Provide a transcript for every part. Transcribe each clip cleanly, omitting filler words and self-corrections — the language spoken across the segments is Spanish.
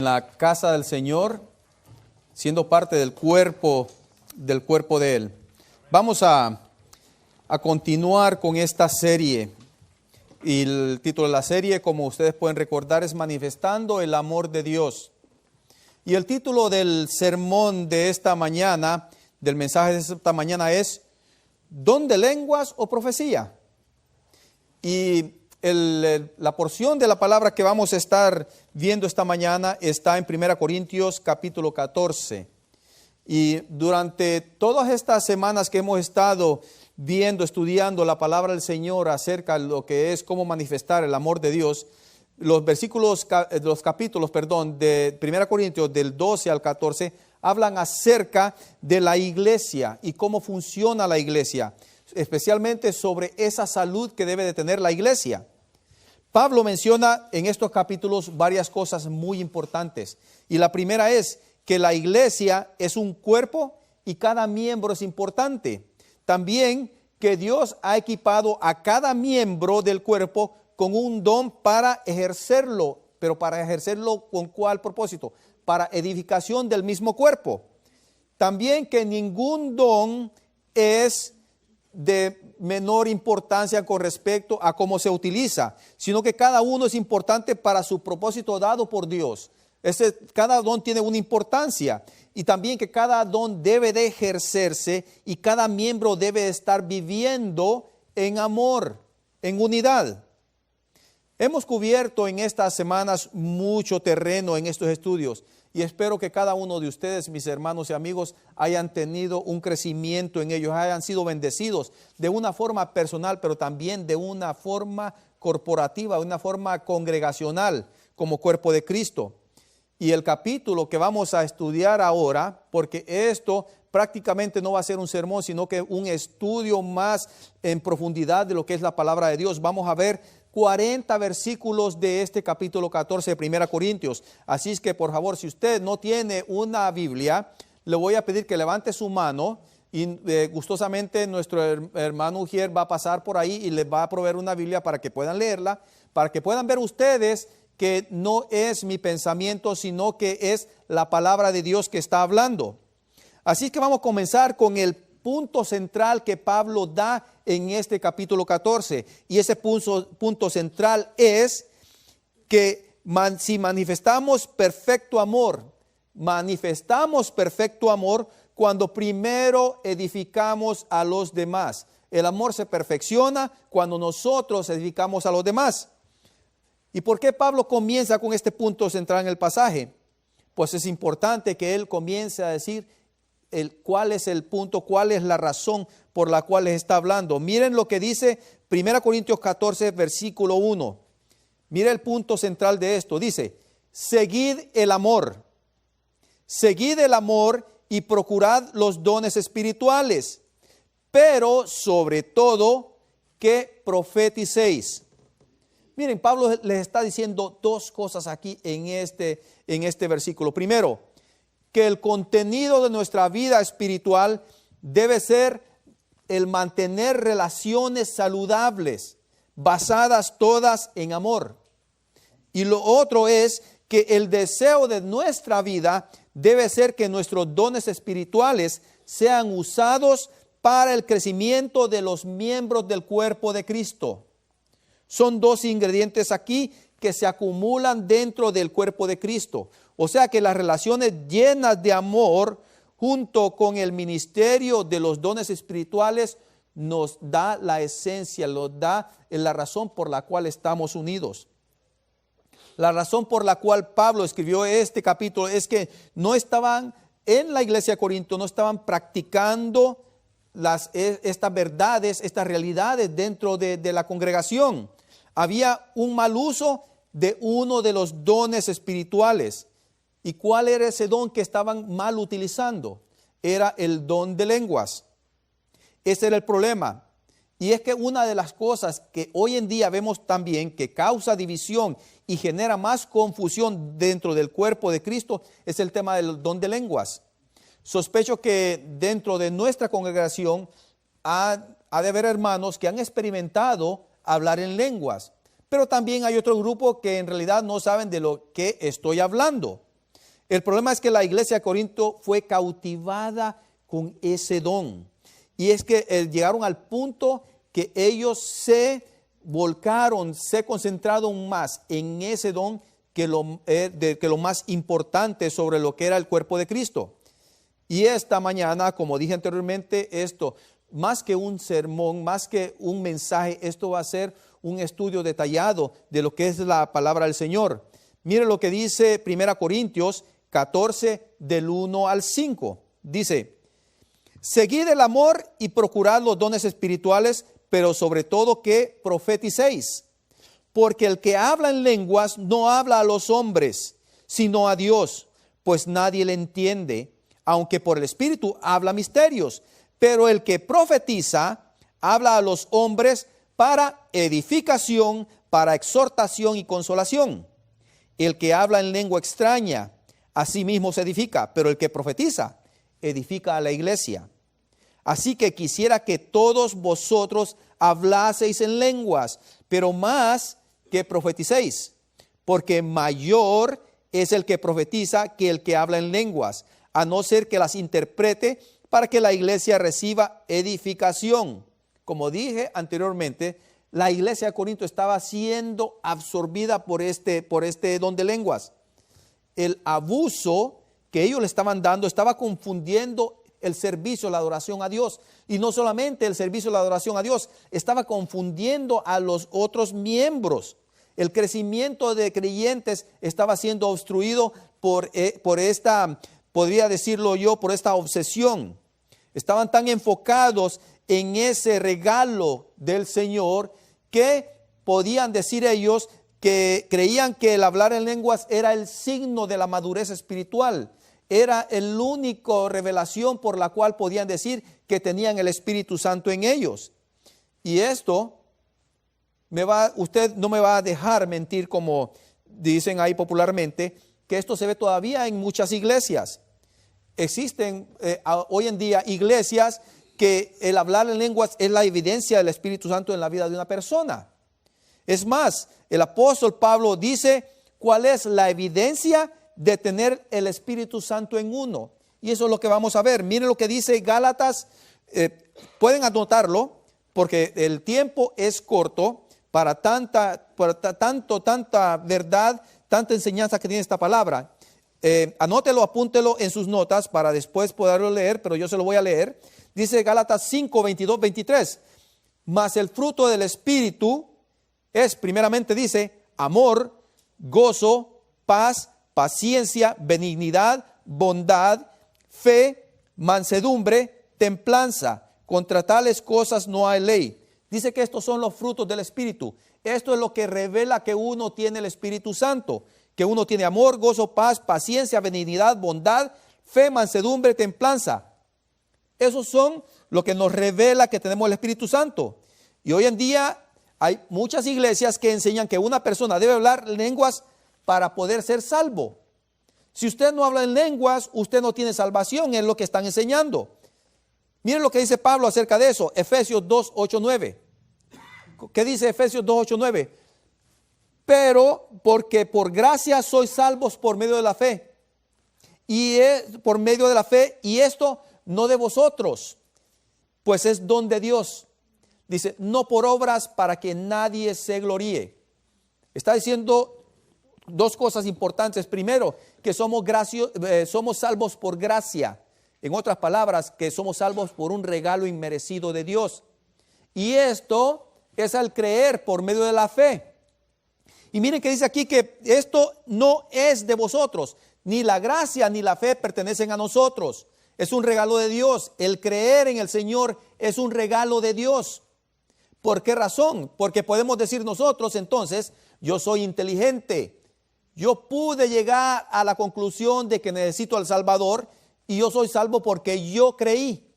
En la casa del Señor, siendo parte del cuerpo de Él. Vamos a continuar con esta serie. Y el título de la serie, como ustedes pueden recordar, es Manifestando el Amor de Dios. Y el título del sermón de esta mañana, del mensaje de esta mañana es ¿Don de lenguas o profecía? Y la porción de la palabra que vamos a estar viendo esta mañana está en 1 Corintios capítulo 14. Y durante todas estas semanas que hemos estado viendo, estudiando la palabra del Señor acerca de lo que es cómo manifestar el amor de Dios, los capítulos de 1 Corintios del 12 al 14 hablan acerca de la iglesia y cómo funciona la iglesia, especialmente sobre esa salud que debe de tener la iglesia. Pablo menciona en estos capítulos varias cosas muy importantes. Y la primera es que la iglesia es un cuerpo y cada miembro es importante. También que Dios ha equipado a cada miembro del cuerpo con un don para ejercerlo. Pero para ejercerlo, ¿con cuál propósito? Para edificación del mismo cuerpo. También que ningún don es de menor importancia con respecto a cómo se utiliza, sino que cada uno es importante para su propósito dado por Dios. Cada don tiene una importancia y también que cada don debe de ejercerse y cada miembro debe estar viviendo en amor, en unidad. Hemos cubierto en estas semanas mucho terreno en estos estudios y espero que cada uno de ustedes, mis hermanos y amigos, hayan tenido un crecimiento en ellos, hayan sido bendecidos de una forma personal, pero también de una forma corporativa, de una forma congregacional como cuerpo de Cristo. Y el capítulo que vamos a estudiar ahora, porque esto prácticamente no va a ser un sermón, sino que un estudio más en profundidad de lo que es la palabra de Dios. Vamos a ver 40 versículos de este capítulo 14 de 1 Corintios. Así es que, por favor, si usted no tiene una Biblia, le voy a pedir que levante su mano y gustosamente nuestro hermano Ujier va a pasar por ahí y les va a proveer una Biblia para que puedan leerla, para que puedan ver ustedes que no es mi pensamiento, sino que es la palabra de Dios que está hablando. Así que vamos a comenzar con el punto central que Pablo da en este capítulo 14. Y ese punto central es que si manifestamos perfecto amor cuando primero edificamos a los demás. El amor se perfecciona cuando nosotros edificamos a los demás. ¿Y por qué Pablo comienza con este punto central en el pasaje? Pues es importante que él comience a decir cuál es el punto, cuál es la razón por la cual les está hablando. Miren lo que dice 1 Corintios 14, versículo 1. Mira el punto central de esto. Dice, seguid el amor y procurad los dones espirituales, pero sobre todo que profeticéis. Miren, Pablo les está diciendo dos cosas aquí en este versículo. Primero, que el contenido de nuestra vida espiritual debe ser el mantener relaciones saludables, basadas todas en amor. Y lo otro es que el deseo de nuestra vida debe ser que nuestros dones espirituales sean usados para el crecimiento de los miembros del cuerpo de Cristo. Son dos ingredientes aquí que se acumulan dentro del cuerpo de Cristo. O sea que las relaciones llenas de amor junto con el ministerio de los dones espirituales nos da la esencia, nos da la razón por la cual estamos unidos. La razón por la cual Pablo escribió este capítulo es que no estaban en la iglesia de Corinto, no estaban practicando estas verdades, estas realidades dentro de la congregación. Había un mal uso de uno de los dones espirituales. ¿Y cuál era ese don que estaban mal utilizando? Era el don de lenguas. Ese era el problema. Y es que una de las cosas que hoy en día vemos también que causa división y genera más confusión dentro del cuerpo de Cristo es el tema del don de lenguas. Sospecho que dentro de nuestra congregación ha de haber hermanos que han experimentado hablar en lenguas, pero también hay otro grupo que en realidad no saben de lo que estoy hablando. El problema es que la iglesia de Corinto fue cautivada con ese don. Y es que llegaron al punto que ellos se volcaron, se concentraron más en ese don que lo más importante sobre lo que era el cuerpo de Cristo. Y esta mañana, como dije anteriormente, esto, más que un sermón, más que un mensaje, esto va a ser un estudio detallado de lo que es la palabra del Señor. Mire lo que dice 1 Corintios 14, del 1 al 5. Dice: seguid el amor y procurad los dones espirituales, pero sobre todo que profeticéis. Porque el que habla en lenguas no habla a los hombres, sino a Dios, pues nadie le entiende, aunque por el Espíritu habla misterios. Pero el que profetiza habla a los hombres para edificación, para exhortación y consolación. El que habla en lengua extraña, a sí mismo se edifica, pero el que profetiza, edifica a la iglesia. Así que quisiera que todos vosotros hablaseis en lenguas, pero más que profeticéis, porque mayor es el que profetiza que el que habla en lenguas, a no ser que las interprete para que la iglesia reciba edificación. Como dije anteriormente, la iglesia de Corinto estaba siendo absorbida por este don de lenguas. El abuso que ellos le estaban dando estaba confundiendo el servicio, la adoración a Dios. Y no solamente el servicio, la adoración a Dios, estaba confundiendo a los otros miembros. El crecimiento de creyentes estaba siendo obstruido por esta, podría decirlo yo, por esta obsesión. Estaban tan enfocados en ese regalo del Señor que podían decir ellos que creían que el hablar en lenguas era el signo de la madurez espiritual. Era el único revelación por la cual podían decir que tenían el Espíritu Santo en ellos. Y esto, usted no me va a dejar mentir, como dicen ahí popularmente, que esto se ve todavía en muchas iglesias. Existen hoy en día iglesias que el hablar en lenguas es la evidencia del Espíritu Santo en la vida de una persona. Es más, el apóstol Pablo dice cuál es la evidencia de tener el Espíritu Santo en uno. Y eso es lo que vamos a ver. Miren lo que dice Gálatas. Pueden anotarlo porque el tiempo es corto para tanta verdad, tanta enseñanza que tiene esta palabra. Anótelo, apúntelo en sus notas para después poderlo leer, pero yo se lo voy a leer. Dice Gálatas 5, 22, 23. Mas el fruto del Espíritu es, primeramente dice, amor, gozo, paz, paciencia, benignidad, bondad, fe, mansedumbre, templanza. Contra tales cosas no hay ley. Dice que estos son los frutos del Espíritu. Esto es lo que revela que uno tiene el Espíritu Santo. Que uno tiene amor, gozo, paz, paciencia, benignidad, bondad, fe, mansedumbre, templanza. Esos son lo que nos revela que tenemos el Espíritu Santo. Y hoy en día hay muchas iglesias que enseñan que una persona debe hablar lenguas para poder ser salvo. Si usted no habla en lenguas, usted no tiene salvación, es lo que están enseñando. Miren lo que dice Pablo acerca de eso, Efesios 2, 8, 9. ¿Qué dice Efesios 2, 8, 9? Pero porque por gracia sois salvos por medio de la fe. Y es por medio de la fe, y esto no de vosotros, pues es don de Dios. Dice, no por obras para que nadie se gloríe. Está diciendo dos cosas importantes. Primero, que somos salvos por gracia. En otras palabras, que somos salvos por un regalo inmerecido de Dios. Y esto es al creer por medio de la fe. Y miren que dice aquí que esto no es de vosotros. Ni la gracia ni la fe pertenecen a nosotros. Es un regalo de Dios. El creer en el Señor es un regalo de Dios. ¿Por qué razón? Porque podemos decir nosotros entonces, yo soy inteligente. Yo pude llegar a la conclusión de que necesito al Salvador y yo soy salvo porque yo creí.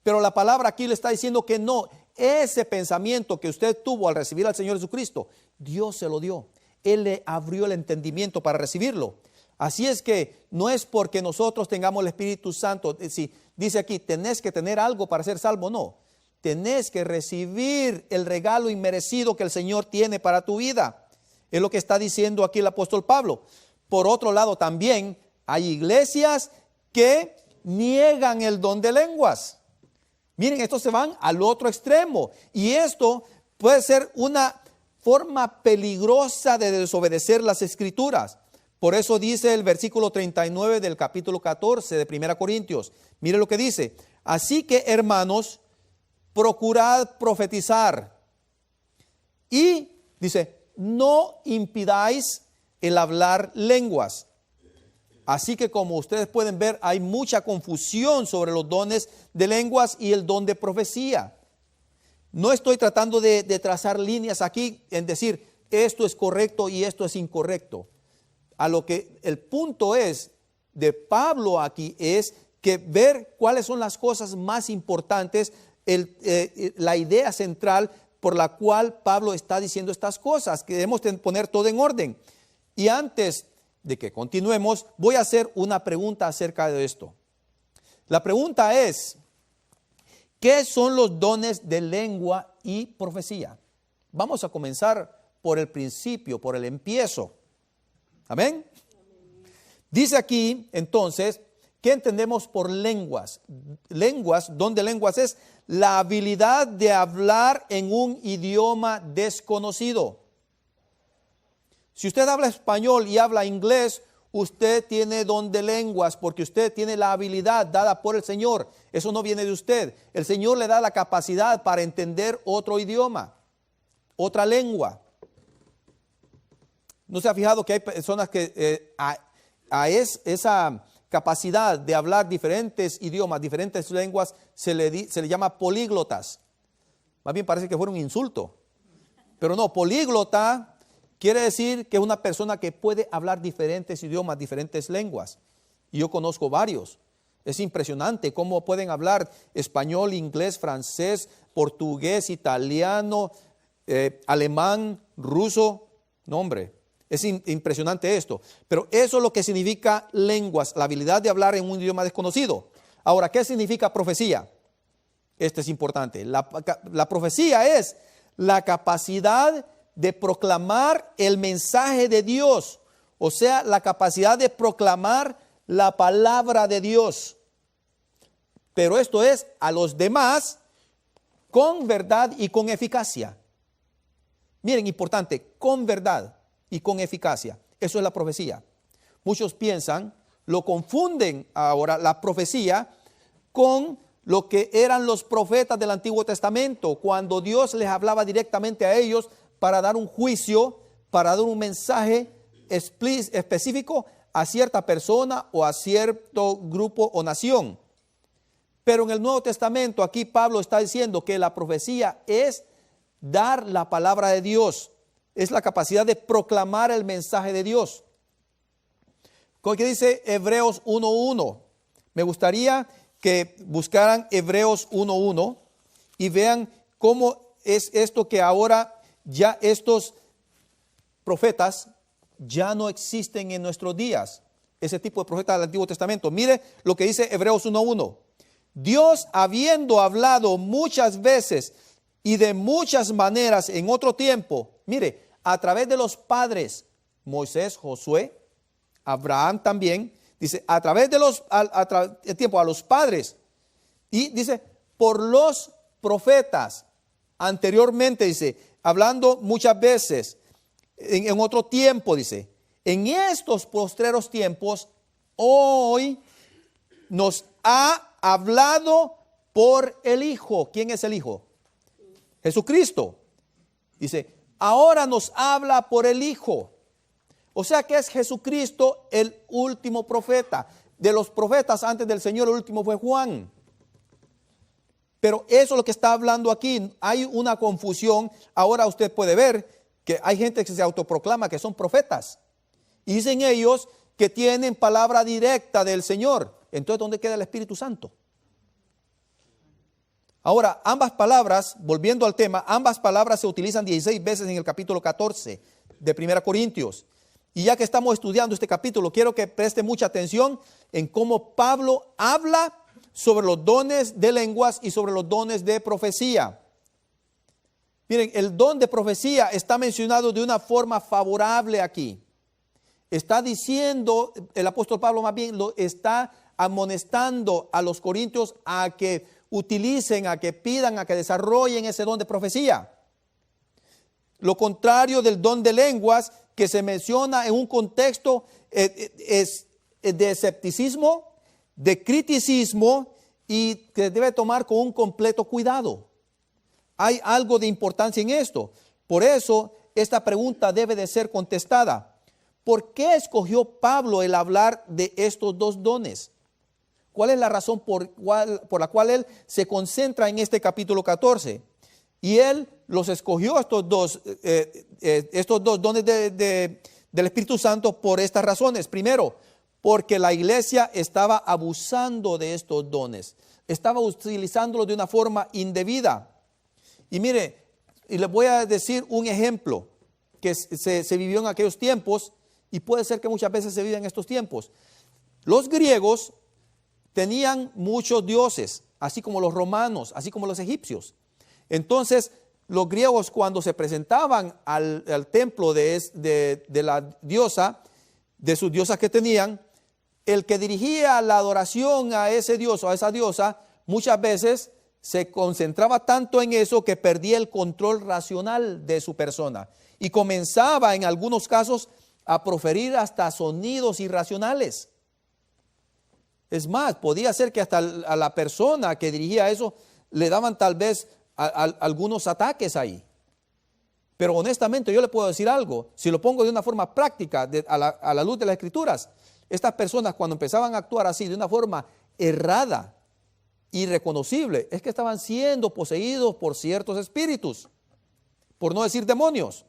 Pero la palabra aquí le está diciendo que no. Ese pensamiento que usted tuvo al recibir al Señor Jesucristo, Dios se lo dio. Él le abrió el entendimiento para recibirlo. Así es que no es porque nosotros tengamos el Espíritu Santo. Si dice aquí, tenés que tener algo para ser salvo, no. Tenés que recibir el regalo inmerecido que el Señor tiene para tu vida. Es lo que está diciendo aquí el apóstol Pablo. Por otro lado también, hay iglesias que niegan el don de lenguas. Miren, estos se van al otro extremo. Y esto puede ser una forma peligrosa de desobedecer las Escrituras. Por eso dice el versículo 39 del capítulo 14 de 1 Corintios. Mire lo que dice. Así que, hermanos, procurad profetizar. Y dice, no impidáis el hablar lenguas. Así que, como ustedes pueden ver, hay mucha confusión sobre los dones de lenguas y el don de profecía. No estoy tratando de trazar líneas aquí en decir esto es correcto y esto es incorrecto. A lo que el punto es de Pablo aquí es que ver cuáles son las cosas más importantes, la idea central por la cual Pablo está diciendo estas cosas, que debemos poner todo en orden. Y antes de que continuemos, voy a hacer una pregunta acerca de esto. La pregunta es, ¿qué son los dones de lengua y profecía? Vamos a comenzar por el principio, por el empiezo. ¿Amén? Dice aquí, entonces, ¿qué entendemos por lenguas? Lenguas, don de lenguas es la habilidad de hablar en un idioma desconocido. Si usted habla español y habla inglés, usted tiene don de lenguas porque usted tiene la habilidad dada por el Señor. Eso no viene de usted. El Señor le da la capacidad para entender otro idioma, otra lengua. ¿No se ha fijado que hay personas que esa capacidad de hablar diferentes idiomas, diferentes lenguas, se le llama políglotas? Más bien parece que fuera un insulto. Pero no, políglota quiere decir que es una persona que puede hablar diferentes idiomas, diferentes lenguas. Y yo conozco varios. Es impresionante cómo pueden hablar español, inglés, francés, portugués, italiano, alemán, ruso. No, hombre, es impresionante esto. Pero eso es lo que significa lenguas, la habilidad de hablar en un idioma desconocido. Ahora, ¿qué significa profecía? Esto es importante. La profecía es la capacidad de proclamar el mensaje de Dios, o sea, la capacidad de proclamar la palabra de Dios. Pero esto es a los demás con verdad y con eficacia. Miren, importante, con verdad y con eficacia. Eso es la profecía. Muchos piensan, lo confunden ahora la profecía con lo que eran los profetas del Antiguo Testamento, cuando Dios les hablaba directamente a ellos para dar un juicio, para dar un mensaje específico a cierta persona o a cierto grupo o nación. Pero en el Nuevo Testamento aquí Pablo está diciendo que la profecía es dar la palabra de Dios, es la capacidad de proclamar el mensaje de Dios. ¿Cómo que dice Hebreos 1:1? Me gustaría que buscaran Hebreos 1:1 y vean cómo es esto que ahora ya estos profetas ya no existen en nuestros días. Ese tipo de profetas del Antiguo Testamento. Mire lo que dice Hebreos 1:1. Dios, habiendo hablado muchas veces y de muchas maneras en otro tiempo, mire, a través de los padres, Moisés, Josué, Abraham también, dice, a través de a los padres, y dice, por los profetas, anteriormente, dice, hablando muchas veces, en otro tiempo, dice, en estos postreros tiempos, hoy nos ha hablado por el Hijo. ¿Quién es el Hijo? Jesucristo. Dice, ahora nos habla por el Hijo. O sea que es Jesucristo el último profeta. De los profetas antes del Señor, el último fue Juan. Pero eso es lo que está hablando aquí. Hay una confusión. Ahora usted puede ver que hay gente que se autoproclama que son profetas. Y dicen ellos que tienen palabra directa del Señor. Entonces, ¿dónde queda el Espíritu Santo? Ahora, ambas palabras, volviendo al tema, ambas palabras se utilizan 16 veces en el capítulo 14 de 1 Corintios. Y ya que estamos estudiando este capítulo, quiero que preste mucha atención en cómo Pablo habla sobre los dones de lenguas y sobre los dones de profecía. Miren, el don de profecía está mencionado de una forma favorable aquí. está diciendo, el apóstol Pablo más bien lo está amonestando a los corintios a que utilicen, a que pidan, a que desarrollen ese don de profecía. Lo contrario del don de lenguas que se menciona en un contexto es de escepticismo, de criticismo y que debe tomar con un completo cuidado. Hay algo de importancia en esto. Por eso esta pregunta debe de ser contestada. ¿Por qué escogió Pablo el hablar de estos dos dones? ¿Cuál es la razón por la cual él se concentra en este capítulo 14? Y él los escogió estos dos dones del Espíritu Santo por estas razones. Primero, porque la iglesia estaba abusando de estos dones. Estaba utilizándolos de una forma indebida. Y mire, y les voy a decir un ejemplo que se vivió en aquellos tiempos y puede ser que muchas veces se vive en estos tiempos. Los griegos tenían muchos dioses, así como los romanos, así como los egipcios. Entonces, los griegos cuando se presentaban al templo de la diosa, de sus diosas que tenían, el que dirigía la adoración a ese dios o a esa diosa, muchas veces se concentraba tanto en eso que perdía el control racional de su persona y comenzaba en algunos casos a proferir hasta sonidos irracionales. Es más, podía ser que hasta a la persona que dirigía eso le daban tal vez algunos ataques ahí. Pero honestamente yo le puedo decir algo, si lo pongo de una forma práctica a la luz de las Escrituras, estas personas cuando empezaban a actuar así de una forma errada, irreconocible, es que estaban siendo poseídos por ciertos espíritus, por no decir demonios.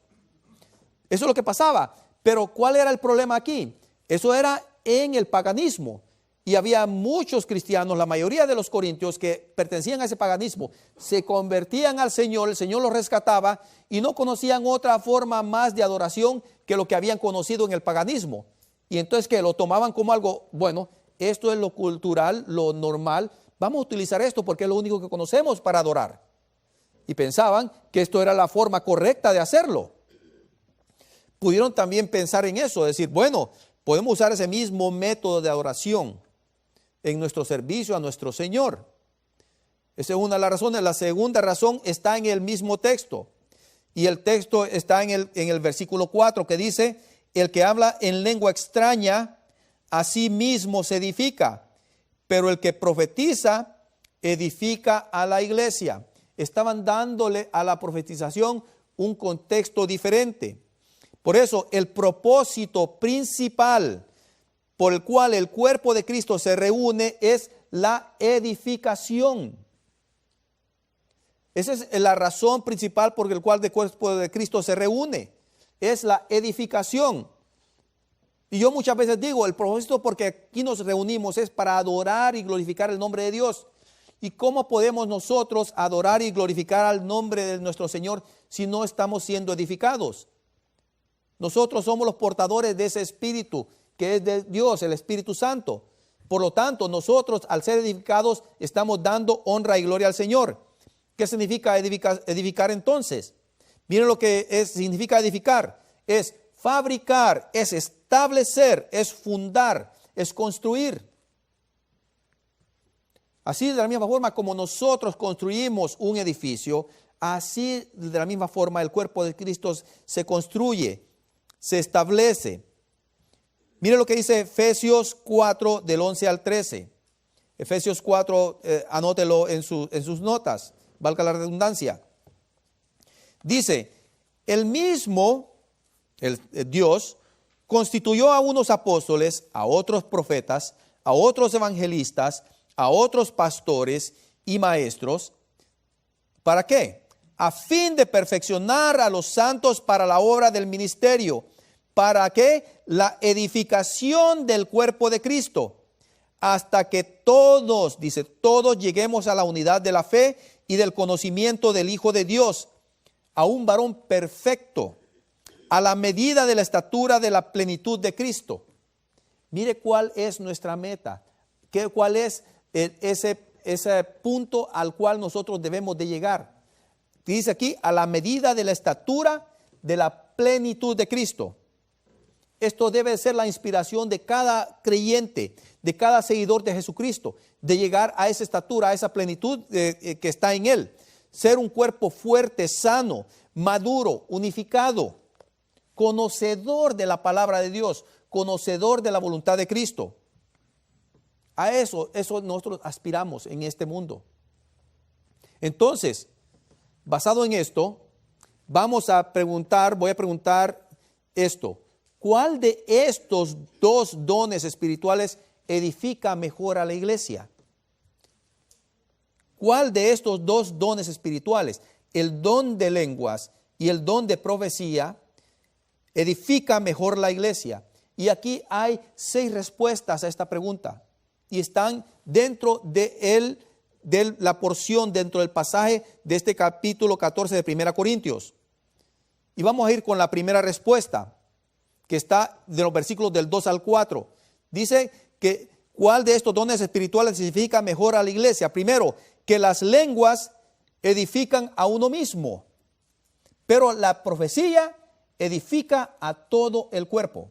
Eso es lo que pasaba. Pero ¿cuál era el problema aquí? Eso era en el paganismo. Y había muchos cristianos, la mayoría de los corintios que pertenecían a ese paganismo, se convertían al Señor, el Señor los rescataba y no conocían otra forma más de adoración que lo que habían conocido en el paganismo. Y entonces que lo tomaban como algo, bueno, esto es lo cultural, lo normal, vamos a utilizar esto porque es lo único que conocemos para adorar. Y pensaban que esto era la forma correcta de hacerlo. Pudieron también pensar en eso, decir, bueno, podemos usar ese mismo método de adoración en nuestro servicio a nuestro Señor. Esa es una de las razones. La segunda razón está en el mismo texto. Y el texto está en el versículo 4 que dice, el que habla en lengua extraña, a sí mismo se edifica, pero el que profetiza, edifica a la iglesia. Estaban dándole a la profetización un contexto diferente. Por eso el propósito principal por el cual el cuerpo de Cristo se reúne es la edificación. Esa es la razón principal por la cual el cuerpo de Cristo se reúne. Es la edificación. Y yo muchas veces digo, el propósito porque aquí nos reunimos es para adorar y glorificar el nombre de Dios. ¿Y cómo podemos nosotros adorar y glorificar al nombre de nuestro Señor si no estamos siendo edificados? Nosotros somos los portadores de ese espíritu que es de Dios, el Espíritu Santo. Por lo tanto, nosotros al ser edificados estamos dando honra y gloria al Señor. ¿Qué significa edificar entonces? Miren lo que significa edificar. Es fabricar, es establecer, es fundar, es construir. Así de la misma forma como nosotros construimos un edificio, así de la misma forma el cuerpo de Cristo se construye, se establece. Mire lo que dice Efesios 4 del 11 al 13. Efesios 4, anótelo en sus notas, valga la redundancia. Dice, el mismo, Dios, constituyó a unos apóstoles, a otros profetas, a otros evangelistas, a otros pastores y maestros. ¿Para qué? A fin de perfeccionar a los santos para la obra del ministerio. ¿Para qué? La edificación del cuerpo de Cristo, hasta que todos, dice, todos lleguemos a la unidad de la fe y del conocimiento del Hijo de Dios, a un varón perfecto, a la medida de la estatura de la plenitud de Cristo. Mire cuál es nuestra meta, cuál es ese punto al cual nosotros debemos de llegar. Dice aquí, a la medida de la estatura de la plenitud de Cristo. Esto debe ser la inspiración de cada creyente, de cada seguidor de Jesucristo, de llegar a esa estatura, a esa plenitud que está en Él. Ser un cuerpo fuerte, sano, maduro, unificado, conocedor de la palabra de Dios, conocedor de la voluntad de Cristo. A eso nosotros aspiramos en este mundo. Entonces, basado en esto, voy a preguntar esto. ¿Cuál de estos dos dones espirituales edifica mejor a la iglesia? ¿Cuál de estos dos dones espirituales, el don de lenguas y el don de profecía, edifica mejor la iglesia? Y aquí hay 6 respuestas a esta pregunta y están dentro de la porción, dentro del pasaje de este capítulo 14 de 1 Corintios. Y vamos a ir con la primera respuesta, que está de los versículos del 2 al 4. Dice que ¿cuál de estos dones espirituales edifica mejor a la iglesia? Primero, que las lenguas edifican a uno mismo, pero la profecía edifica a todo el cuerpo.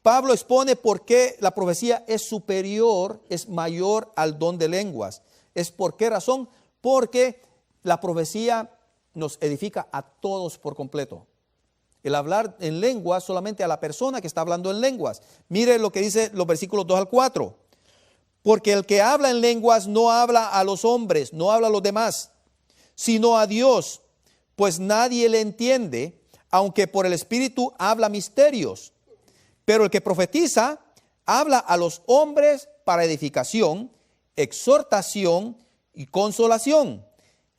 Pablo expone por qué la profecía es superior, es mayor al don de lenguas. ¿Es por qué razón? Porque la profecía nos edifica a todos por completo. El hablar en lenguas solamente a la persona que está hablando en lenguas. Mire lo que dice los versículos 2 al 4. Porque el que habla en lenguas no habla a los hombres, no habla a los demás, sino a Dios, pues nadie le entiende, aunque por el Espíritu habla misterios. Pero el que profetiza habla a los hombres para edificación, exhortación y consolación.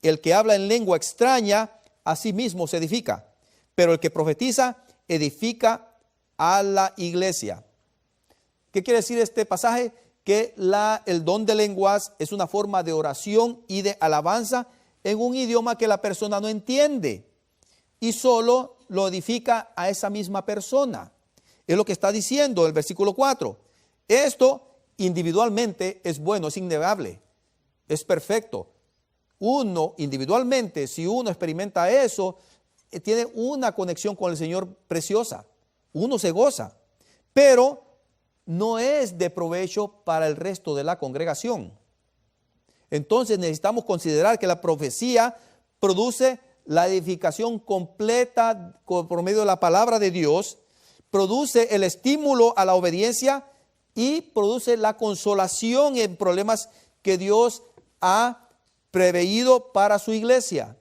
El que habla en lengua extraña, a sí mismo se edifica. Pero el que profetiza edifica a la iglesia. ¿Qué quiere decir este pasaje? Que el don de lenguas es una forma de oración y de alabanza en un idioma que la persona no entiende y solo lo edifica a esa misma persona. Es lo que está diciendo el versículo 4. Esto individualmente es bueno, es innegable, es perfecto. Uno individualmente, si uno experimenta eso, tiene una conexión con el Señor preciosa. Uno se goza, pero no es de provecho para el resto de la congregación. Entonces necesitamos considerar que la profecía produce la edificación completa por medio de la palabra de Dios, produce el estímulo a la obediencia y produce la consolación en problemas que Dios ha preveído para su iglesia.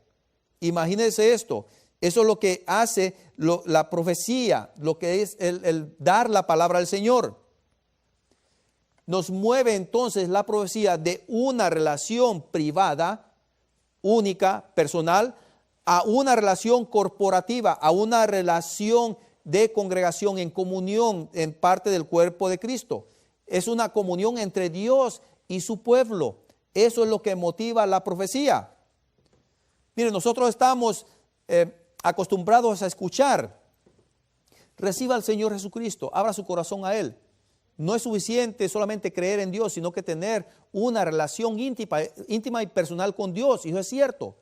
Imagínense esto. Eso es lo que hace la profecía, lo que es el dar la palabra al Señor. Nos mueve entonces la profecía de una relación privada, única, personal, a una relación corporativa, a una relación de congregación en comunión en parte del cuerpo de Cristo. Es una comunión entre Dios y su pueblo. Eso es lo que motiva la profecía. Miren, nosotros estamos acostumbrados a escuchar. Reciba al Señor Jesucristo, abra su corazón a Él. No es suficiente solamente creer en Dios, sino que tener una relación íntima y personal con Dios. Y eso es cierto.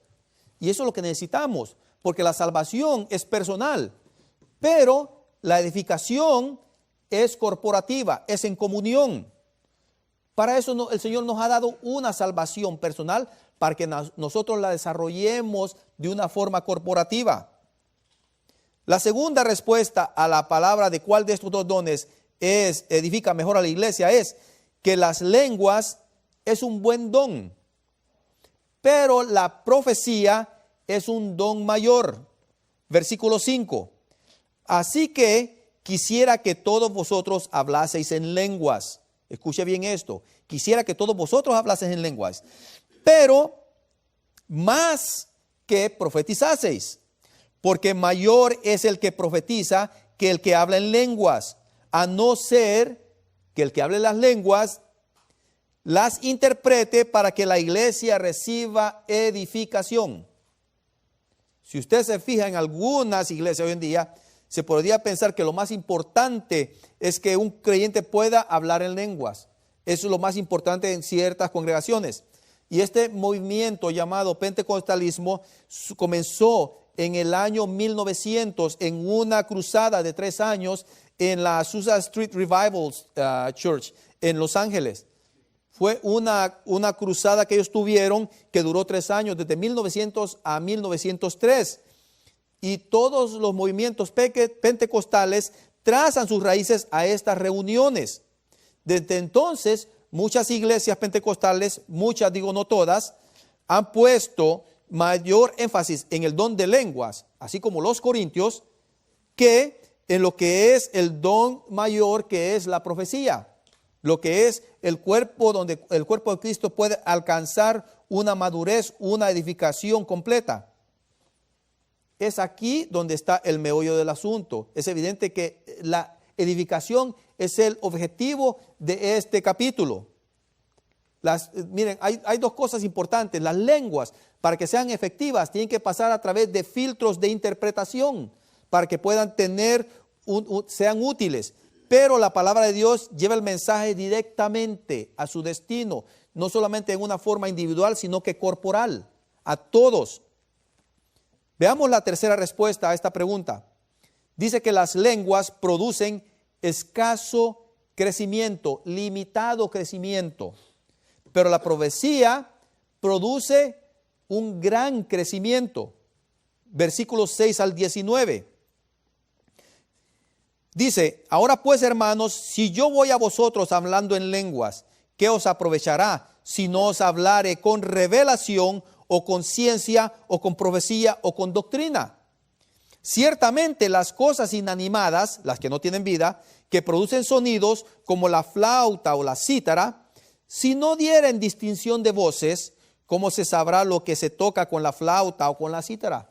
Y eso es lo que necesitamos, porque la salvación es personal, pero la edificación es corporativa, es en comunión. Para eso el Señor nos ha dado una salvación personal para que nosotros la desarrollemos de una forma corporativa. La segunda respuesta a la palabra de cuál de estos dos dones edifica mejor a la iglesia es que las lenguas es un buen don, pero la profecía es un don mayor. Versículo 5. Así que quisiera que todos vosotros hablaseis en lenguas. Escuche bien esto. Quisiera que todos vosotros hablaseis en lenguas, pero más que profetizaseis, porque mayor es el que profetiza que el que habla en lenguas, a no ser que el que hable las lenguas las interprete para que la iglesia reciba edificación. Si usted se fija en algunas iglesias hoy en día, se podría pensar que lo más importante es que un creyente pueda hablar en lenguas. Eso es lo más importante en ciertas congregaciones. Y este movimiento llamado pentecostalismo comenzó en el año 1900 en una cruzada de 3 años en la Azusa Street Revival Church en Los Ángeles. Fue una cruzada que ellos tuvieron que duró 3 años, desde 1900 a 1903. Y todos los movimientos pentecostales trazan sus raíces a estas reuniones. Desde entonces, muchas iglesias pentecostales, muchas, digo no todas, han puesto mayor énfasis en el don de lenguas, así como los corintios, que en lo que es el don mayor, que es la profecía, lo que es el cuerpo, donde el cuerpo de Cristo puede alcanzar una madurez, una edificación completa. Es aquí donde está el meollo del asunto. Es evidente que la edificación es el objetivo de este capítulo. Miren, hay 2 cosas importantes. Las lenguas, para que sean efectivas, tienen que pasar a través de filtros de interpretación, para que puedan sean útiles. Pero la palabra de Dios lleva el mensaje directamente a su destino, no solamente en una forma individual, sino que corporal, a todos. Veamos la tercera respuesta a esta pregunta. Dice que las lenguas producen escaso crecimiento, limitado crecimiento. Pero la profecía produce un gran crecimiento. Versículos 6 al 19. Dice, ahora pues, hermanos, si yo voy a vosotros hablando en lenguas, ¿qué os aprovechará si no os hablare con revelación o con ciencia o con profecía o con doctrina? Ciertamente las cosas inanimadas, las que no tienen vida, que producen sonidos como la flauta o la cítara, si no dieren distinción de voces, ¿cómo se sabrá lo que se toca con la flauta o con la cítara?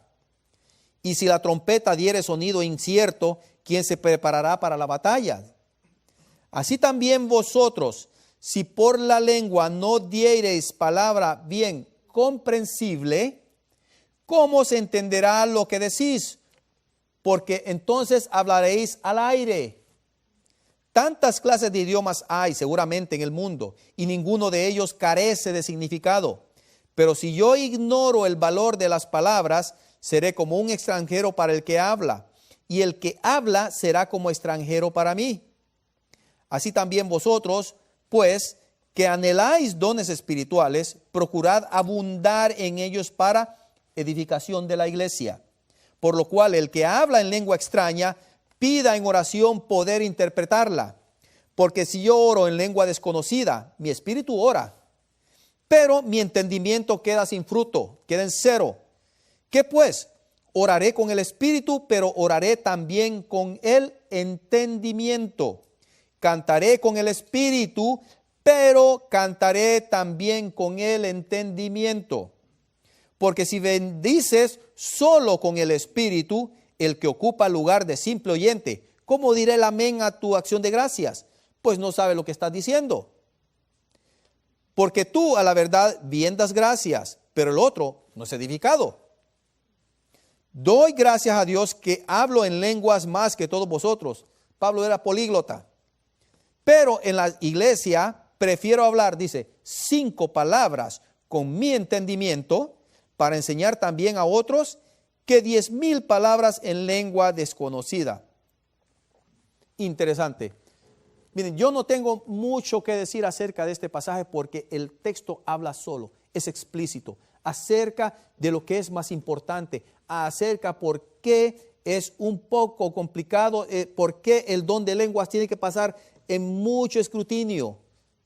Y si la trompeta diere sonido incierto, ¿quién se preparará para la batalla? Así también vosotros, si por la lengua no diereis palabra bien comprensible, ¿cómo se entenderá lo que decís? Porque entonces hablaréis al aire. Tantas clases de idiomas hay seguramente en el mundo, y ninguno de ellos carece de significado. Pero si yo ignoro el valor de las palabras, seré como un extranjero para el que habla, y el que habla será como extranjero para mí. Así también vosotros, pues, que anheláis dones espirituales, procurad abundar en ellos para edificación de la iglesia. Por lo cual el que habla en lengua extraña, pida en oración poder interpretarla. Porque si yo oro en lengua desconocida, mi espíritu ora, pero mi entendimiento queda sin fruto, queda en cero. ¿Qué pues? Oraré con el espíritu, pero oraré también con el entendimiento. Cantaré con el espíritu, pero cantaré también con el entendimiento. Porque si bendices solo con el espíritu, el que ocupa el lugar de simple oyente, ¿cómo diré el amén a tu acción de gracias? Pues no sabe lo que estás diciendo. Porque tú a la verdad bien das gracias, pero el otro no es edificado. Doy gracias a Dios que hablo en lenguas más que todos vosotros. Pablo era políglota. Pero en la iglesia prefiero hablar, dice, 5 palabras con mi entendimiento para enseñar también a otros que 10,000 palabras en lengua desconocida. Interesante. Miren, yo no tengo mucho que decir acerca de este pasaje porque el texto habla solo, es explícito, acerca de lo que es más importante, acerca por qué es un poco complicado, por qué el don de lenguas tiene que pasar en mucho escrutinio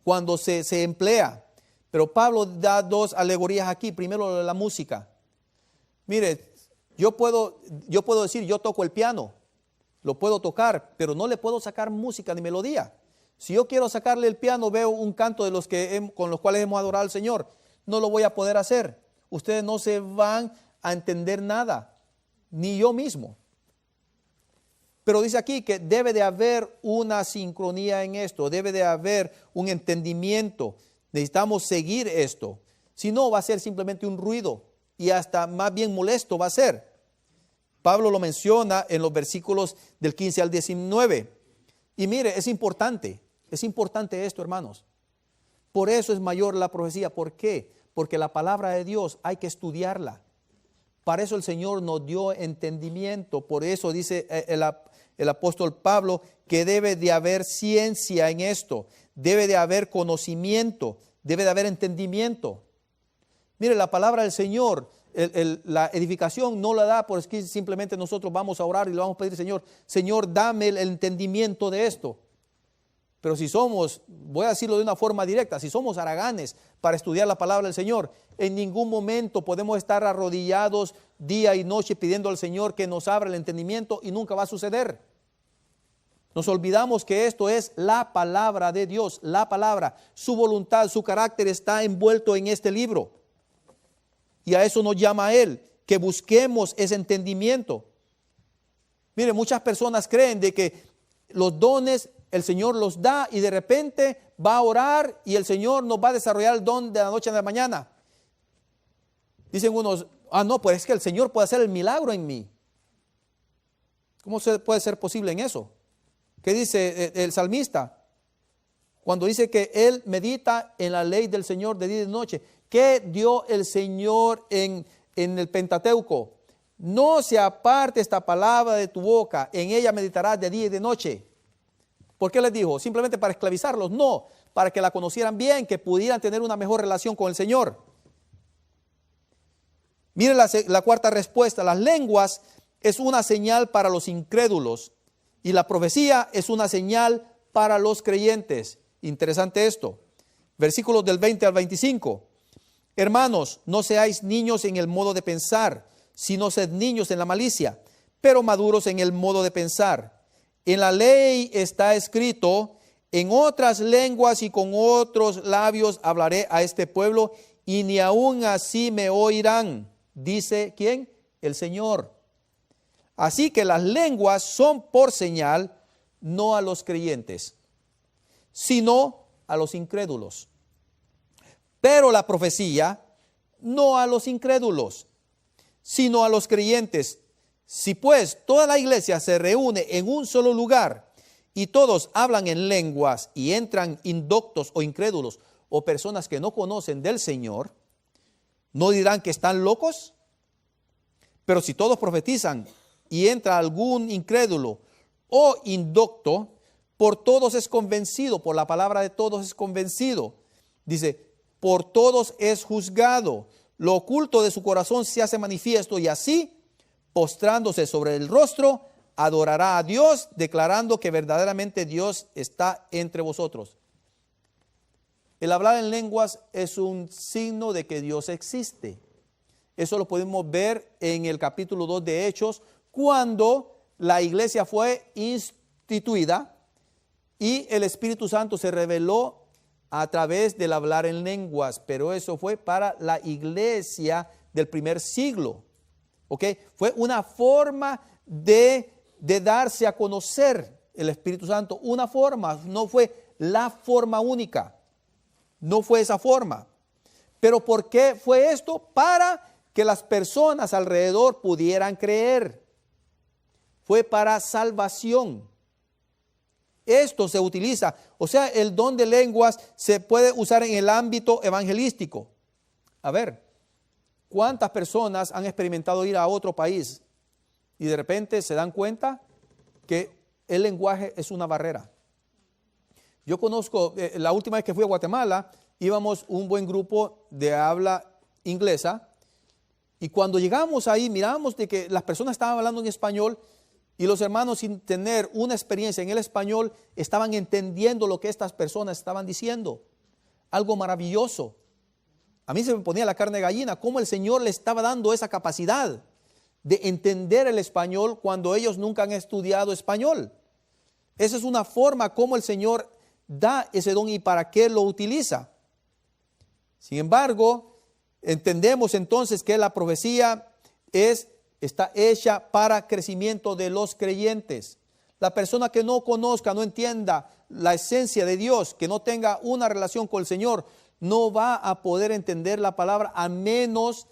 cuando se emplea. Pero Pablo da 2 alegorías aquí. Primero, la música. Mire, yo puedo decir, yo toco el piano, lo puedo tocar, pero no le puedo sacar música ni melodía. Si yo quiero sacarle el piano, veo un canto de los con los cuales hemos adorado al Señor, no lo voy a poder hacer. Ustedes no se van a entender nada, ni yo mismo. Pero dice aquí que debe de haber una sincronía en esto, debe de haber un entendimiento. Necesitamos seguir esto. Si no, va a ser simplemente un ruido y hasta más bien molesto va a ser. Pablo lo menciona en los versículos del 15 al 19. Y mire, es importante esto, hermanos. Por eso es mayor la profecía. ¿Por qué? Porque la palabra de Dios hay que estudiarla. Para eso el Señor nos dio entendimiento. Por eso dice el apóstol Pablo que debe de haber ciencia en esto. Debe de haber conocimiento. Debe de haber entendimiento. Mire, la palabra del Señor, la edificación no la da porque simplemente nosotros vamos a orar y le vamos a pedir, Señor, dame el entendimiento de esto. Pero si somos, voy a decirlo de una forma directa, si somos haraganes para estudiar la palabra del Señor, en ningún momento podemos estar arrodillados día y noche pidiendo al Señor que nos abra el entendimiento y nunca va a suceder. Nos olvidamos que esto es la palabra de Dios, la palabra, su voluntad, su carácter está envuelto en este libro. Y a eso nos llama a Él, que busquemos ese entendimiento. Mire, muchas personas creen de que los dones el Señor los da y de repente va a orar y el Señor nos va a desarrollar el don de la noche a la mañana. Dicen unos, no, pues es que el Señor puede hacer el milagro en mí. ¿Cómo puede ser posible en eso? ¿Qué dice el salmista? Cuando dice que él medita en la ley del Señor de día y de noche. ¿Qué dio el Señor en el Pentateuco? No se aparte esta palabra de tu boca, en ella meditarás de día y de noche. ¿Por qué les dijo? ¿Simplemente para esclavizarlos? No, para que la conocieran bien, que pudieran tener una mejor relación con el Señor. Miren la cuarta respuesta. Las lenguas es una señal para los incrédulos y la profecía es una señal para los creyentes. Interesante esto. Versículos del 20 al 25. Hermanos, no seáis niños en el modo de pensar, sino sed niños en la malicia, pero maduros en el modo de pensar. En la ley está escrito, en otras lenguas y con otros labios hablaré a este pueblo, y ni aun así me oirán. Dice, ¿quién? El Señor. Así que las lenguas son por señal, no a los creyentes, sino a los incrédulos. Pero la profecía, no a los incrédulos, sino a los creyentes. Si pues toda la iglesia se reúne en un solo lugar y todos hablan en lenguas y entran indoctos o incrédulos o personas que no conocen del Señor, ¿no dirán que están locos? Pero si todos profetizan y entra algún incrédulo o indocto, por todos es convencido, por la palabra de todos es convencido. Dice, por todos es juzgado. Lo oculto de su corazón se hace manifiesto y así, postrándose sobre el rostro, adorará a Dios, declarando que verdaderamente Dios está entre vosotros. El hablar en lenguas es un signo de que Dios existe. Eso lo podemos ver en el capítulo 2 de Hechos, cuando la iglesia fue instituida y el Espíritu Santo se reveló a través del hablar en lenguas, pero eso fue para la iglesia del primer siglo. ¿Okay? Fue una forma de darse a conocer el Espíritu Santo, una forma, no fue la forma única, no fue esa forma. Pero ¿por qué fue esto? Para que las personas alrededor pudieran creer. Fue para salvación. Esto se utiliza, o sea, el don de lenguas se puede usar en el ámbito evangelístico. A ver, ¿cuántas personas han experimentado ir a otro país y de repente se dan cuenta que el lenguaje es una barrera? Yo conozco, la última vez que fui a Guatemala, íbamos un buen grupo de habla inglesa y cuando llegamos ahí miramos de que las personas estaban hablando en español y los hermanos, sin tener una experiencia en el español, estaban entendiendo lo que estas personas estaban diciendo. Algo maravilloso. A mí se me ponía la carne de gallina, cómo el Señor le estaba dando esa capacidad de entender el español cuando ellos nunca han estudiado español. Esa es una forma como el Señor da ese don y para qué lo utiliza. Sin embargo, entendemos entonces que la profecía está hecha para crecimiento de los creyentes. La persona que no conozca, no entienda la esencia de Dios, que no tenga una relación con el Señor, no va a poder entender la palabra a menos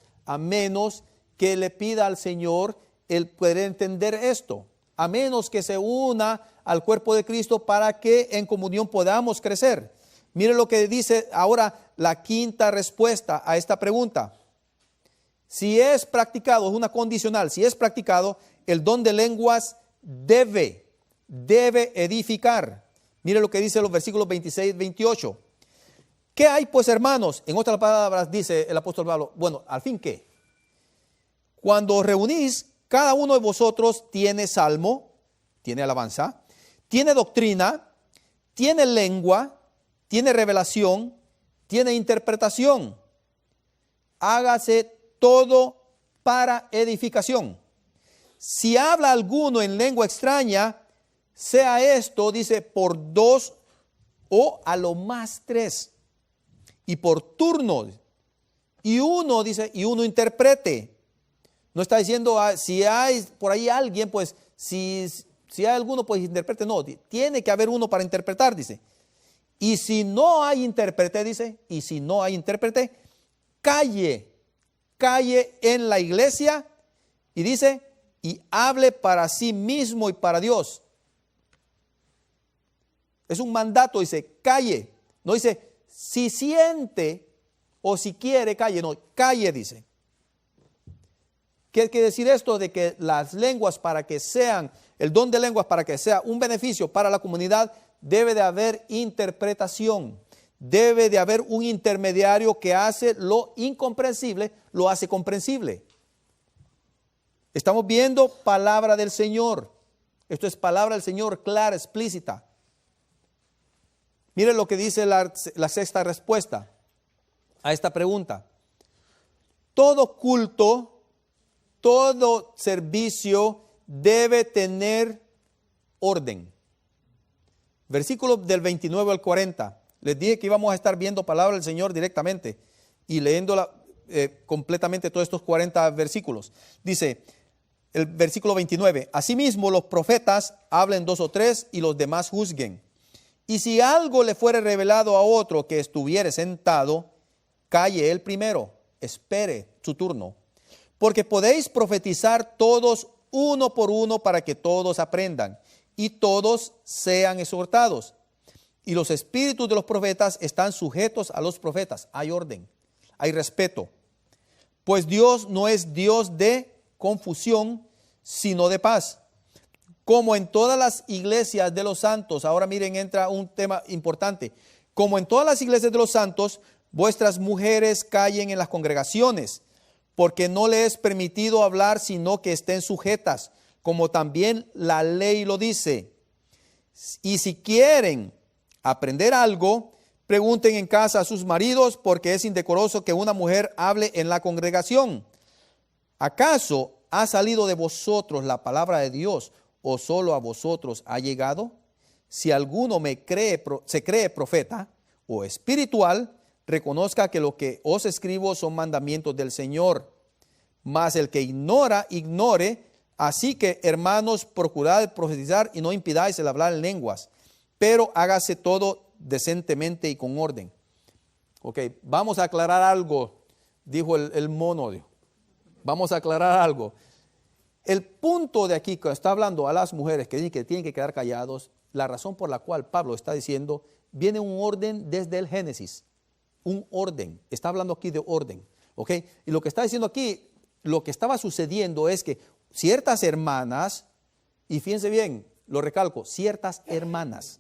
que le pida al Señor el poder entender esto, a menos que se una al cuerpo de Cristo para que en comunión podamos crecer. Mire lo que dice ahora la quinta respuesta a esta pregunta. Si es practicado, es una condicional, si es practicado, el don de lenguas debe edificar. Mire lo que dice los versículos 26 y 28. ¿Qué hay pues, hermanos? En otras palabras dice el apóstol Pablo, bueno, ¿al fin qué? Cuando os reunís, cada uno de vosotros tiene salmo, tiene alabanza, tiene doctrina, tiene lengua, tiene revelación, tiene interpretación. Hágase todo para edificación. Si habla alguno en lengua extraña, sea esto, dice, por 2 o a lo más 3. Y por turno. Y uno, dice, y uno interprete. No está diciendo, si hay por ahí alguien, pues, si hay alguno, pues interprete. No, tiene que haber uno para interpretar, dice. Y si no hay intérprete, dice, y si no hay intérprete, calle en la iglesia, y dice, y hable para sí mismo y para Dios. Es un mandato, dice, calle. No dice, si siente o si quiere, calle. No, calle, dice. ¿Qué quiere decir esto? De que las lenguas, para que sean, el don de lenguas, para que sea un beneficio para la comunidad, debe de haber interpretación. Debe de haber un intermediario que hace lo incomprensible, lo hace comprensible. Estamos viendo palabra del Señor. Esto es palabra del Señor clara, explícita. Miren lo que dice la sexta respuesta a esta pregunta. Todo culto, todo servicio debe tener orden. Versículo del 29 al 40. Les dije que íbamos a estar viendo palabra del Señor directamente y leyéndola completamente todos estos 40 versículos. Dice el versículo 29. Asimismo los profetas hablen 2 o 3 y los demás juzguen. Y si algo le fuere revelado a otro que estuviere sentado, calle él primero, espere su turno. Porque podéis profetizar todos uno por uno para que todos aprendan y todos sean exhortados. Y los espíritus de los profetas están sujetos a los profetas. Hay orden, hay respeto. Pues Dios no es Dios de confusión, sino de paz. Como en todas las iglesias de los santos, ahora miren, entra un tema importante. Como en todas las iglesias de los santos, vuestras mujeres callen en las congregaciones, porque no les es permitido hablar, sino que estén sujetas, como también la ley lo dice. Y si quieren aprender algo, pregunten en casa a sus maridos, porque es indecoroso que una mujer hable en la congregación. ¿Acaso ha salido de vosotros la palabra de Dios, o solo a vosotros ha llegado? Si alguno se cree profeta o espiritual, reconozca que lo que os escribo son mandamientos del Señor. Mas el que ignore. Así que, hermanos, procurad profetizar y no impidáis el hablar en lenguas, pero hágase todo decentemente y con orden. Ok, vamos a aclarar algo, dijo el mono. Vamos a aclarar algo. El punto de aquí, que está hablando a las mujeres que dicen que tienen que quedar callados, la razón por la cual Pablo está diciendo, viene un orden desde el Génesis. Un orden. Está hablando aquí de orden. ¿Ok? Y lo que está diciendo aquí, lo que estaba sucediendo es que ciertas hermanas, y fíjense bien, lo recalco, ciertas hermanas,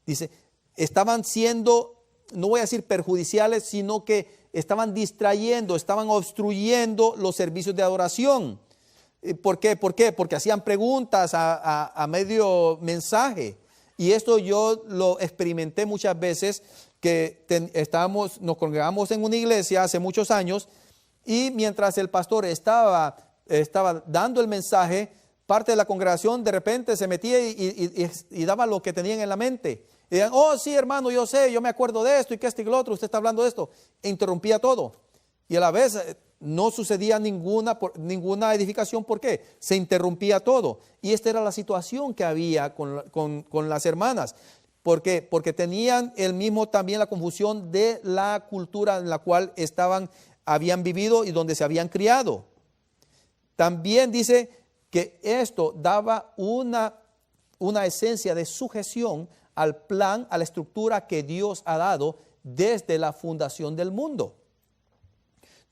dice, estaban siendo, no voy a decir perjudiciales, sino que estaban distrayendo, estaban obstruyendo los servicios de adoración. ¿Por qué? Porque hacían preguntas a medio mensaje. Y esto yo lo experimenté muchas veces, que nos congregamos en una iglesia hace muchos años, y mientras el pastor estaba dando el mensaje, parte de la congregación de repente se metía y daba lo que tenían en la mente. Y decían, oh sí hermano, yo sé, yo me acuerdo de esto y que esto y que lo otro, usted está hablando de esto. E interrumpía todo. Y a la vez no sucedía ninguna edificación. ¿Por qué? Se interrumpía todo. Y esta era la situación que había con las hermanas. ¿Por qué? Porque tenían también la confusión de la cultura en la cual habían vivido y donde se habían criado. También dice que esto daba una esencia de sujeción al plan, a la estructura que Dios ha dado desde la fundación del mundo.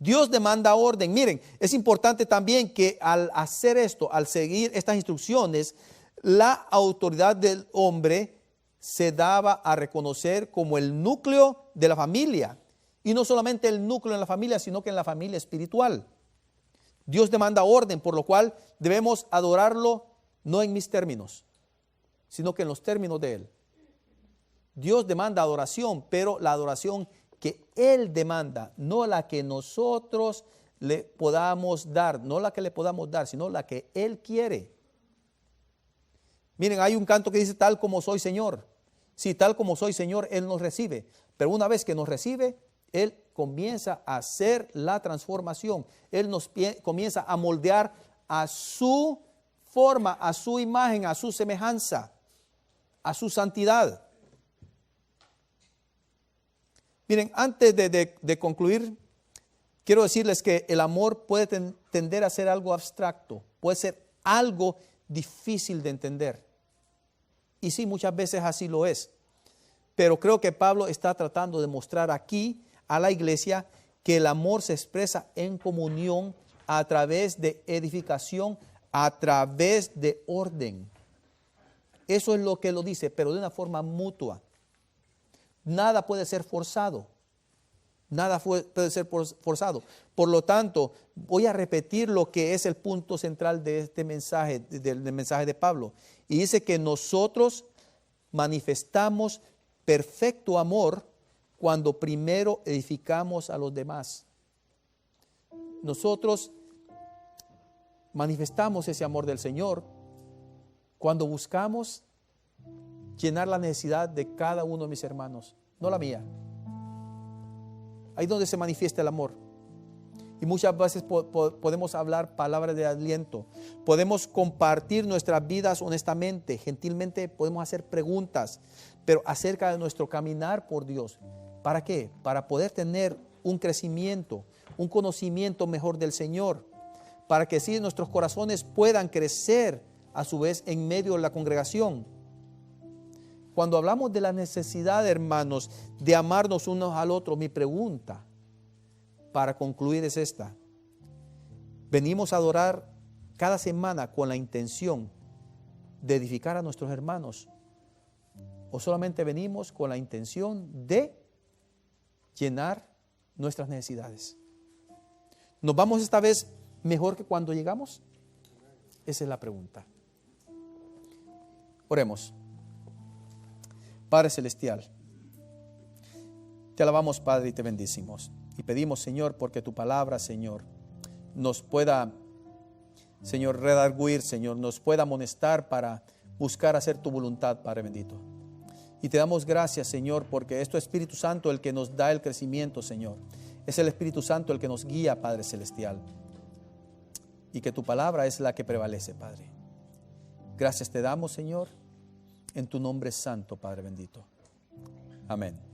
Dios demanda orden. Miren, es importante también que al hacer esto, al seguir estas instrucciones, la autoridad del hombre se daba a reconocer como el núcleo de la familia. Y no solamente el núcleo en la familia, sino que en la familia espiritual. Dios demanda orden, por lo cual debemos adorarlo no en mis términos, sino que en los términos de Él. Dios demanda adoración, pero la adoración que Él demanda, no la que nosotros le podamos dar, no la que le podamos dar, sino la que Él quiere. Miren, hay un canto que dice, tal como soy Señor. Sí, tal como soy Señor, Él nos recibe. Pero una vez que nos recibe, Él comienza a hacer la transformación. Él nos comienza a moldear a su forma, a su imagen, a su semejanza, a su santidad. Miren, antes de concluir, quiero decirles que el amor puede tender a ser algo abstracto, puede ser algo difícil de entender. Y sí, muchas veces así lo es. Pero creo que Pablo está tratando de mostrar aquí a la iglesia que el amor se expresa en comunión a través de edificación, a través de orden. Eso es lo que lo dice, pero de una forma mutua. Nada puede ser forzado. Nada puede ser forzado. Por lo tanto, voy a repetir lo que es el punto central de este mensaje, del mensaje de Pablo. Y dice que nosotros manifestamos perfecto amor cuando primero edificamos a los demás. Nosotros manifestamos ese amor del Señor cuando buscamos llenar la necesidad de cada uno de mis hermanos, no la mía. Ahí es donde se manifiesta el amor. Y muchas veces podemos hablar palabras de aliento. Podemos compartir nuestras vidas honestamente, gentilmente podemos hacer preguntas, pero acerca de nuestro caminar por Dios. ¿Para qué? Para poder tener un crecimiento, un conocimiento mejor del Señor. Para que así nuestros corazones puedan crecer a su vez en medio de la congregación. Cuando hablamos de la necesidad, hermanos, de amarnos unos al otro, mi pregunta para concluir es esta. ¿Venimos a adorar cada semana con la intención de edificar a nuestros hermanos? ¿O solamente venimos con la intención de llenar nuestras necesidades? ¿Nos vamos esta vez mejor que cuando llegamos? Esa es la pregunta. Oremos. Padre Celestial, te alabamos, Padre, y te bendecimos. Y pedimos, Señor, porque tu palabra, Señor, nos pueda, Señor, redarguir, Señor, nos pueda amonestar para buscar hacer tu voluntad, Padre bendito. Y te damos gracias, Señor, porque es tu Espíritu Santo el que nos da el crecimiento, Señor. Es el Espíritu Santo el que nos guía, Padre Celestial. Y que tu palabra es la que prevalece, Padre. Gracias te damos, Señor, en tu nombre santo, Padre bendito. Amén.